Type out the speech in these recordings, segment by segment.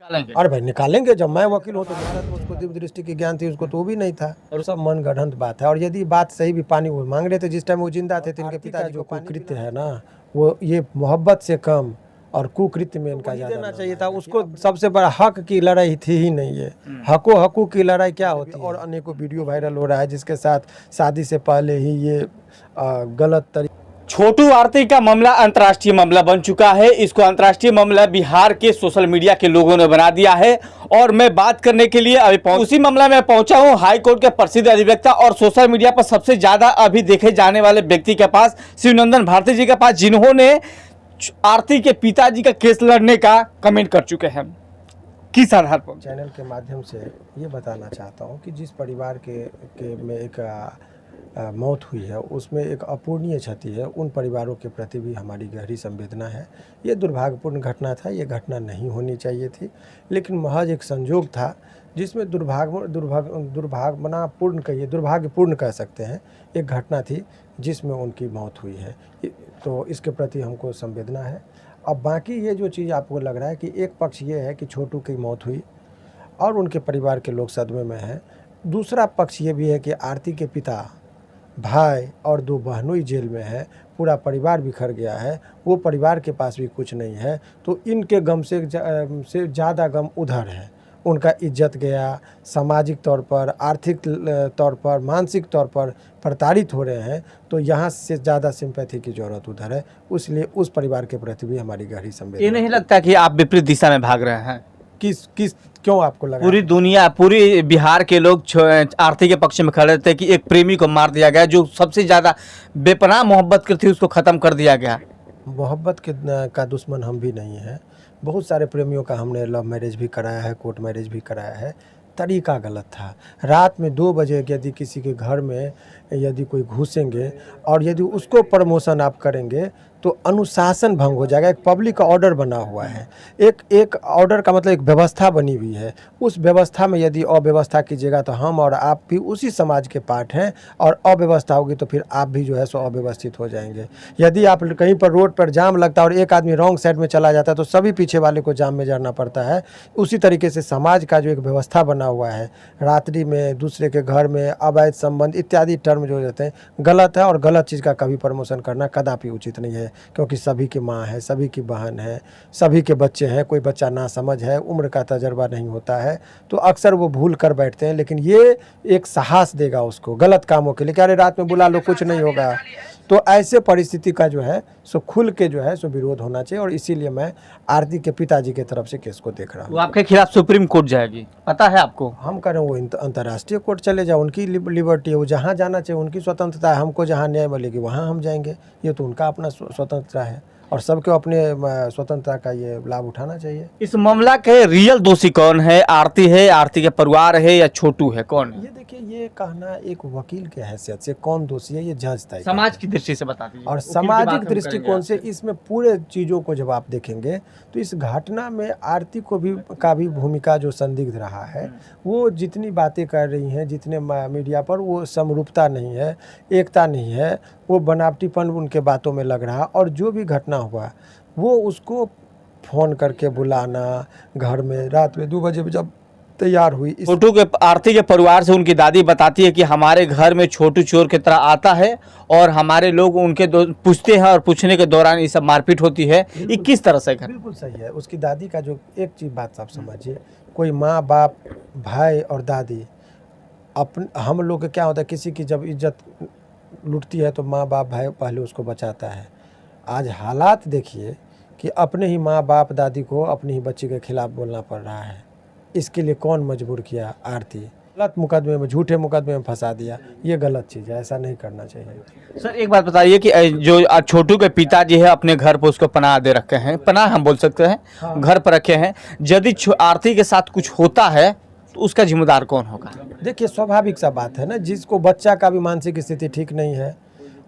निकालेंगे। अरे भाई निकालेंगे, जब मैं वकील हूँ तो मेरा तो उसको दिव्य दृष्टि की ज्ञान थी, उसको तो वो भी नहीं था। और सब मनगढ़ंत बात है। और यदि बात सही भी, पानी वो मांग रहे थे जिस टाइम वो जिंदा थे, तो इनके पिता जो कुकृत्य है ना, वो ये मोहब्बत से कम और कुकृत्य में इनका ज्यादा देना चाहिए था उसको। सबसे बड़ा हक की लड़ाई थी ही नहीं है। हकू की लड़ाई क्या होती है। और अनेकों वीडियो वायरल हो रहा है जिसके साथ शादी से पहले ही ये गलत तरीके। छोटू आरती का मामला अंतर्राष्ट्रीय मामला बन चुका है। इसको अंतर्राष्ट्रीय मामला बिहार के सोशल मीडिया के लोगों ने बना दिया है और मैं बात करने के लिए अभी उसी मामला में पहुंचा हूं हाई कोर्ट के प्रसिद्ध अधिवक्ता और सोशल मीडिया पर सबसे ज्यादा अभी देखे जाने वाले व्यक्ति के पास, शिवनंदन भारती जी के पास, जिन्होंने आरती के पिताजी का केस लड़ने का कमेंट कर चुके हैं। किस आधार पर? चैनल के माध्यम से ये बताना चाहता हूँ कि जिस परिवार के में एक मौत हुई है, उसमें एक अपूर्णीय क्षति है। उन परिवारों के प्रति भी हमारी गहरी संवेदना है। ये दुर्भाग्यपूर्ण घटना था, ये घटना नहीं होनी चाहिए थी, लेकिन महज एक संजोग था जिसमें दुर्भाग्यपूर्ण कह सकते हैं, एक घटना थी जिसमें उनकी मौत हुई है। तो इसके प्रति हमको संवेदना है। अब बाकी ये जो चीज़ आपको लग रहा है कि एक पक्ष ये है कि छोटू की मौत हुई और उनके परिवार के लोग सदमे में हैं, दूसरा पक्ष ये भी है कि आरती के पिता, भाई और 2 बहनों ही जेल में है, पूरा परिवार बिखर गया है, वो परिवार के पास भी कुछ नहीं है। तो इनके गम से ज़्यादा गम उधर है। उनका इज्जत गया, सामाजिक तौर पर, आर्थिक तौर पर, मानसिक तौर पर प्रताड़ित हो रहे हैं। तो यहाँ से ज़्यादा सिंपैथी की ज़रूरत उधर है, इसलिए उस परिवार के प्रति भी हमारी गहरी संवेदना। ये नहीं लगता कि आप विपरीत दिशा में भाग रहे हैं? क्यों आपको लगा? पूरी दुनिया, पूरी बिहार के लोग आरती के पक्ष में खड़े थे कि एक प्रेमी को मार दिया गया, जो सबसे ज्यादा बेपनाह मोहब्बत की थी, उसको खत्म कर दिया गया। मोहब्बत का दुश्मन हम भी नहीं हैं। बहुत सारे प्रेमियों का हमने लव मैरिज भी कराया है, कोर्ट मैरिज भी कराया है। तरीका गलत था। रात में 2 बजे यदि किसी के घर में यदि कोई घुसेंगे और यदि उसको प्रमोशन आप करेंगे तो अनुशासन भंग हो जाएगा। एक पब्लिक ऑर्डर बना हुआ है, एक ऑर्डर का मतलब एक व्यवस्था बनी हुई है। उस व्यवस्था में यदि अव्यवस्था कीजिएगा तो हम और आप भी उसी समाज के पार्ट हैं, और अव्यवस्था होगी तो फिर आप भी जो है सो अव्यवस्थित हो जाएंगे। यदि आप कहीं पर रोड पर जाम लगता है और एक आदमी रॉन्ग साइड में चला जाता है तो सभी पीछे वाले को जाम में जड़ना पड़ता है। उसी तरीके से समाज का जो एक व्यवस्था बना हुआ है, रात्रि में दूसरे के घर में अवैध संबंध इत्यादि टर्म जो रहते हैं, गलत है। और गलत चीज़ का कभी प्रमोशन करना कदापि उचित नहीं है, क्योंकि सभी की माँ है, सभी की बहन है, सभी के बच्चे हैं। कोई बच्चा नासमझ है, उम्र का तजर्बा नहीं होता है, तो अक्सर वो भूल कर बैठते हैं। लेकिन ये एक साहस देगा उसको गलत कामों के लिए कि अरे रात में बुला लो, कुछ नहीं होगा। तो ऐसे परिस्थिति का जो है सो खुल के जो है सो विरोध होना चाहिए। और इसीलिए मैं आरती के पिताजी की तरफ से केस को देख रहा हूँ। वो आपके खिलाफ सुप्रीम कोर्ट जाएगी, पता है आपको? हम कह रहे हैं वो अंतर्राष्ट्रीय कोर्ट चले जाओ, उनकी लिबर्टी है, वो जहाँ जाना चाहिए, उनकी स्वतंत्रता है। हमको जहाँ न्याय मिलेगी वहाँ हम जाएंगे, ये तो उनका अपना स्वतंत्रता है और सबको अपने स्वतंत्रता का ये लाभ उठाना चाहिए। इस मामला के रियल दोषी कौन है? आरती है, आरती के परिवार है, या छोटू है? कौन है? ये देखिए, ये कहना एक वकील के हैसियत से कौन दोषी है ये जज तय। समाज की दृष्टि से बता दीजिए। और सामाजिक दृष्टिकोण से इसमें पूरे चीज़ों को जब आप देखेंगे तो इस घटना में आरती का भी भूमिका जो संदिग्ध रहा है। वो जितनी बातें कर रही हैं, जितने मीडिया पर, वो समरूपता नहीं है, एकता नहीं है, वो बनावटीपन उनके बातों में लग रहा। और जो भी घटना हुआ वो उसको फ़ोन करके बुलाना, घर में रात में 2 बजे जब तैयार हुई। छोटू के आरती के परिवार से उनकी दादी बताती है कि हमारे घर में छोटू चोर की तरह आता है और हमारे लोग उनके पूछते हैं और पूछने के दौरान ये सब मारपीट होती है। ये किस तरह से? बिल्कुल सही है उसकी दादी का जो एक चीज़ बात आप समझिए, कोई माँ बाप, भाई और दादी, हम लोग के क्या होता है, किसी की जब इज्जत लुटती है तो माँ बाप भाई पहले उसको बचाता है। आज हालात देखिए कि अपने ही माँ बाप दादी को अपने ही बच्चे के खिलाफ बोलना पड़ रहा है। इसके लिए कौन मजबूर किया? आरती। गलत मुकदमे में, झूठे मुकदमे में फंसा दिया, ये गलत चीज़ है, ऐसा नहीं करना चाहिए। सर एक बात बताइए कि जो छोटू के पिताजी है अपने घर पर उसको पनाह दे रखे हैं, पनाह हम बोल सकते हैं, हाँ। घर पर रखे हैं, यदि आरती के साथ कुछ होता है तो उसका जिम्मेदार कौन होगा? देखिए, स्वाभाविक सा बात है ना, जिसको बच्चा का भी मानसिक स्थिति ठीक नहीं है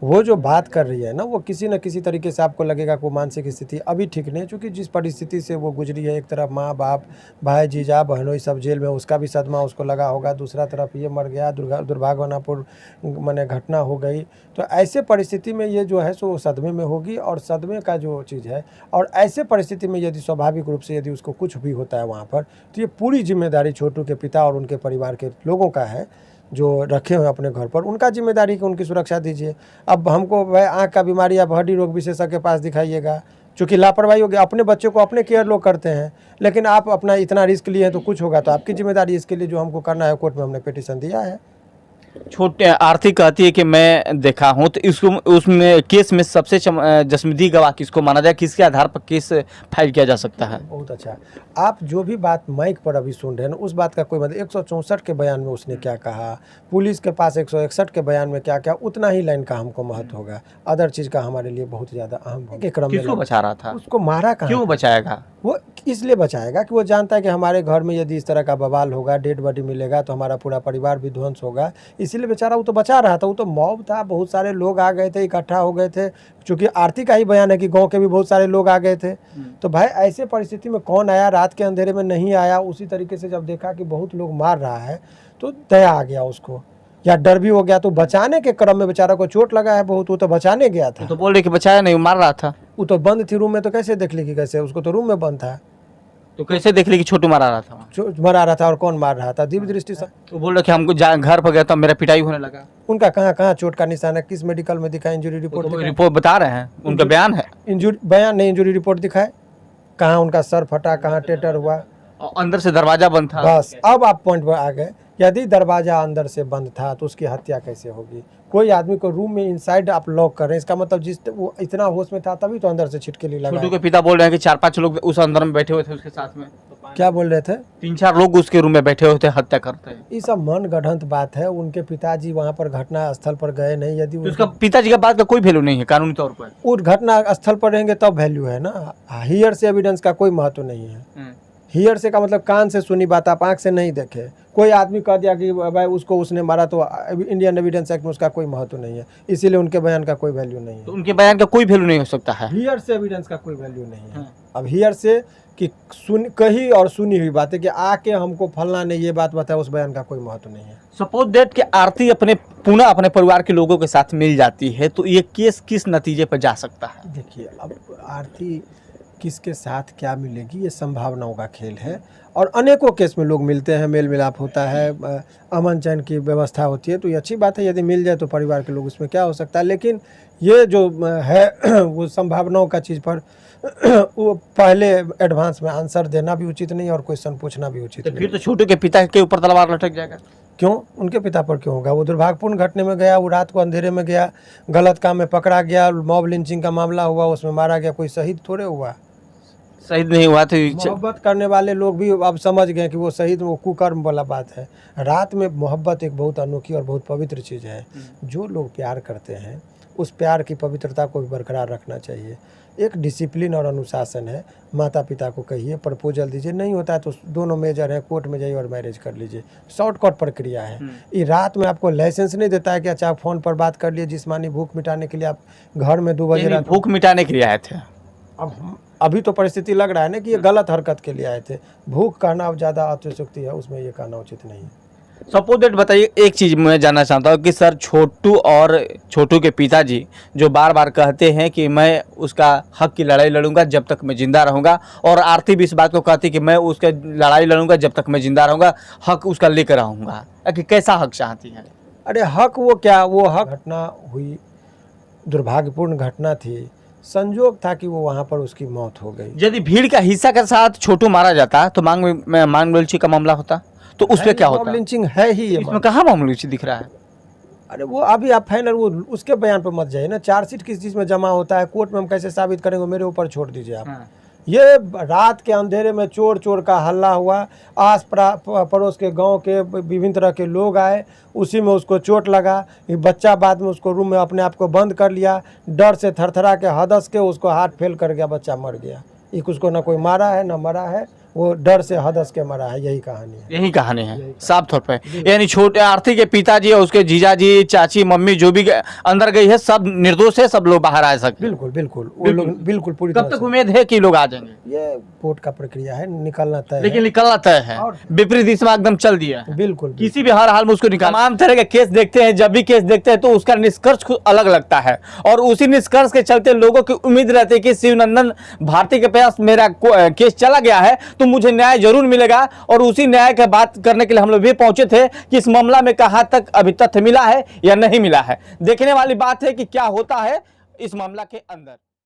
वो जो बात कर रही है ना, वो किसी न किसी तरीके से आपको लगेगा कि वो मानसिक स्थिति अभी ठीक नहीं है, क्योंकि जिस परिस्थिति से वो गुजरी है, एक तरफ माँ बाप भाई जीजा बहनों सब जेल में, उसका भी सदमा उसको लगा होगा, दूसरा तरफ ये मर गया, दुर्भाग्यपूर्ण माने घटना हो गई। तो ऐसे परिस्थिति में ये जो है सो सदमे में होगी, और सदमे का जो चीज़ है, और ऐसे परिस्थिति में यदि स्वाभाविक रूप से यदि उसको कुछ भी होता है वहाँ पर, तो ये पूरी जिम्मेदारी छोटू के पिता और उनके परिवार के लोगों का है जो रखे हुए अपने घर पर। उनका जिम्मेदारी कि उनकी सुरक्षा दीजिए। अब हमको वह आँख का बीमारी या हड्डी रोग विशेषज्ञ के पास दिखाइएगा, चूँकि लापरवाही हो गया, अपने बच्चों को अपने केयर लोग करते हैं, लेकिन आप अपना इतना रिस्क लिए हैं तो कुछ होगा तो आपकी जिम्मेदारी। इसके लिए जो हमको करना है, कोर्ट में हमने पिटीशन दिया है। छोटे आरती कहती है कि मैं देखा हूँ, तो इसको उसमें केस में सबसे जस्मदी गवाह किसको माना जाए, किसके आधार पर केस फाइल किया जा सकता है? बहुत अच्छा। आप जो भी बात माइक पर अभी सुन रहे हैं ना, उस बात का कोई मतलब 164 के बयान में उसने क्या कहा, पुलिस के पास 161 के बयान में क्या क्या, उतना ही लाइन का हमको महत्व होगा। अदर चीज़ का हमारे लिए बहुत ज़्यादा अहम के क्रम में। किसको बचा रहा था? उसको मारा कहाँ? क्यों बचाएगा? वो इसलिए बचाएगा कि वो जानता है कि हमारे घर में यदि इस तरह का बवाल होगा, डेड बॉडी मिलेगा, तो हमारा पूरा परिवार भी ध्वंस होगा। इसीलिए बेचारा वो तो बचा रहा था। वो तो मॉब था, बहुत सारे लोग आ गए थे, इकट्ठा हो गए थे। चूँकि आरती का ही बयान है कि गांव के भी बहुत सारे लोग आ गए थे। तो भाई ऐसे परिस्थिति में कौन आया, रात के अंधेरे में नहीं आया। उसी तरीके से जब देखा कि बहुत लोग मार रहा है तो दया आ गया उसको, या डर भी हो गया। तो बचाने के क्रम में बेचारा को चोट लगा है बहुत, वो तो बचाने गया था। तो बोल रहे कि बचाया नहीं, मार रहा था। वो तो बंद थी रूम में, तो कैसे देख ली कि कैसे, उसको तो रूम में बंद था। तो कैसे देख ली कि छोटू मारा रहा था? मरा रहा था, और कौन मार रहा था? दिव्य दृष्टि से। तो बोल रहे कि हमको घर पर गया तो मेरा पिटाई होने लगा। उनका कहाँ चोट का निशान है, किस मेडिकल में दिखा, इंजरी रिपोर्ट तो रिपोर्ट बता रहे हैं, उनका बयान है। इंजरी बयान नहीं, इंजरी रिपोर्ट दिखाए, कहाँ उनका सर फटा, कहाँ टेटर हुआ, और अंदर से दरवाजा बंद था। बस अब आप पॉइंट पर आ गए। यदि दरवाजा अंदर से बंद था तो उसकी हत्या कैसे होगी? कोई आदमी को रूम में इनसाइड आप लॉक कर रहे हैं, इसका मतलब जिस वो इतना होश में था तभी तो अंदर से छिटकेली लगा। छोटू के पिता बोल रहे हैं कि 4-5 लोग उस अंदर में बैठे हुए थे उसके साथ में। क्या बोल रहे थे? 3-4 लोग उसके रूम में बैठे हुए थे, हत्या करते हैं। ये सब मन गढ़ंत बात है। उनके पिताजी वहाँ पर घटना स्थल पर गए नहीं। यदि तो उसका पिताजी का बात का कोई वैल्यू नहीं है कानूनी तौर पर। उस घटना स्थल पर रहेंगे तब वैल्यू है ना। हियर से एविडेंस का कोई महत्व नहीं है। हियर से का मतलब कान से सुनी बात, आप आंख से नहीं देखे। कोई आदमी कह दिया कि भाई उसको उसने मारा, तो इंडियन एविडेंस एक्ट में उसका कोई महत्व नहीं है। इसीलिए उनके बयान का कोई वैल्यू नहीं है। तो उनके बयान का कोई वैल्यू नहीं हो सकता है। हियर से एविडेंस का कोई वैल्यू नहीं है। अब हियर से कि कही और सुनी हुई बात है कि आके हमको फलना ने ये बात बताया, उस बयान का कोई महत्व नहीं है। सपोज दैट कि आरती पुनः अपने परिवार के लोगों के साथ मिल जाती है, तो ये केस किस नतीजे पर जा सकता है? देखिए, अब आरती किसके साथ क्या मिलेगी, ये संभावनाओं का खेल है। और अनेकों केस में लोग मिलते हैं, मेल मिलाप होता है, अमन चैन की व्यवस्था होती है, तो ये अच्छी बात है। यदि मिल जाए तो परिवार के लोग, उसमें क्या हो सकता है। लेकिन ये जो है वो संभावनाओं का चीज़ पर वो पहले एडवांस में आंसर देना भी उचित नहीं और क्वेश्चन पूछना भी उचित नहीं। फिर तो छोटू के पिता के ऊपर तलवार लटक जाएगा। क्यों? उनके पिता पर क्यों होगा? वो दुर्भाग्यपूर्ण घटने में गया, वो रात को अंधेरे में गया, गलत काम में पकड़ा गया, मॉब लिंचिंग का मामला हुआ, उसमें मारा गया, कोई शहीद थोड़े हुआ। शहीद नहीं हुआ तो मोहब्बत करने वाले लोग भी अब समझ गए कि वो शहीद, वो कुकर्म वाला बात है। रात में मोहब्बत एक बहुत अनोखी और बहुत पवित्र चीज़ है। जो लोग प्यार करते हैं उस प्यार की पवित्रता को भी बरकरार रखना चाहिए। एक डिसिप्लिन और अनुशासन है। माता पिता को कहिए, प्रपोजल दीजिए, नहीं होता है तो दोनों मेजर हैं, कोर्ट में जाइए और मैरिज कर लीजिए। शॉर्टकट प्रक्रिया है। ये रात में आपको लाइसेंस नहीं देता है कि अच्छा आप फ़ोन पर बात कर लिए, जिस्मानी भूख मिटाने के लिए आप घर में 2 बजे रात भूख मिटाने के लिए आए थे। अब अभी तो परिस्थिति लग रहा है ना कि ये गलत हरकत के लिए आए थे। भूख कहना अब ज़्यादा अतिशयोक्ति है, उसमें ये कहना उचित नहीं है। सपोज दैट बताइए, एक चीज़ मैं जानना चाहता हूँ कि सर छोटू के पिताजी जो बार बार कहते हैं कि मैं उसका हक की लड़ाई लड़ूंगा जब तक मैं जिंदा रहूंगा, और आरती भी इस बात को कहती कि मैं उसका लड़ाई लड़ूंगा जब तक मैं जिंदा रहूंगा, हक उसका लेकर रहूंगा, कि कैसा हक चाहती है? अरे हक वो क्या, वो हक घटना हुई, दुर्भाग्यपूर्ण घटना थी, संजोग था कि वो वहाँ पर उसकी मौत हो गई। यदि भीड़ का हिस्सा के साथ छोटू मारा जाता तो मांग लिंचिंग का मामला होता, तो उस पर क्या होता? लिंचिंग है ही ये। इसमें कहाँ मामूली लिंचिंग दिख रहा है? अरे वो अभी आप फाइनल वो उसके बयान पर मत जाइए ना। चार्जशीट किस चीज़ में जमा होता है, कोर्ट में हम कैसे साबित करेंगे, मेरे ऊपर छोड़ दीजिए आप। ये रात के अंधेरे में चोर का हल्ला हुआ, आस पड़ोस के गांव के विभिन्न तरह के लोग आए, उसी में उसको चोट लगा। ये बच्चा बाद में उसको रूम में अपने आप को बंद कर लिया, डर से थरथरा के हदस के उसको हार्ट फेल कर गया, बच्चा मर गया। एक उसको ना कोई मारा है ना मरा है, वो डर से हदस के मरा है, यही कहानी है। यही कहानी है साफ तौर पे। यानी छोटे आरती के पिताजी और उसके जीजाजी, चाची, मम्मी जो भी अंदर गई है सब निर्दोष है, सब लोग बाहर आ सकते हैं। बिल्कुल बिल्कुल, वो लोग बिल्कुल पूरी कब तरह तक से। उम्मीद है कि लोग आ जाएंगे? ये कोर्ट का प्रक्रिया है, निकलना तय है। लेकिन निकलना तय है, और- विपरीत दिशा में एकदम चल दिया है। बिल्कुल किसी भी हर हाल में उसको निकाल। तमाम तरह के केस देखते हैं, जब भी केस देखते हैं तो उसका निष्कर्ष कुछ अलग लगता है, और उसी निष्कर्ष के चलते लोगों की उम्मीद रहती है कि शिवनंदन भारती के पास मेरा केस चला गया है तो मुझे न्याय जरूर मिलेगा। और उसी न्याय की बात करने के लिए हम लोग भी पहुंचे थे कि इस मामला में कहां तक अभी तथ्य मिला है या नहीं मिला है। देखने वाली बात है कि क्या होता है इस मामला के अंदर।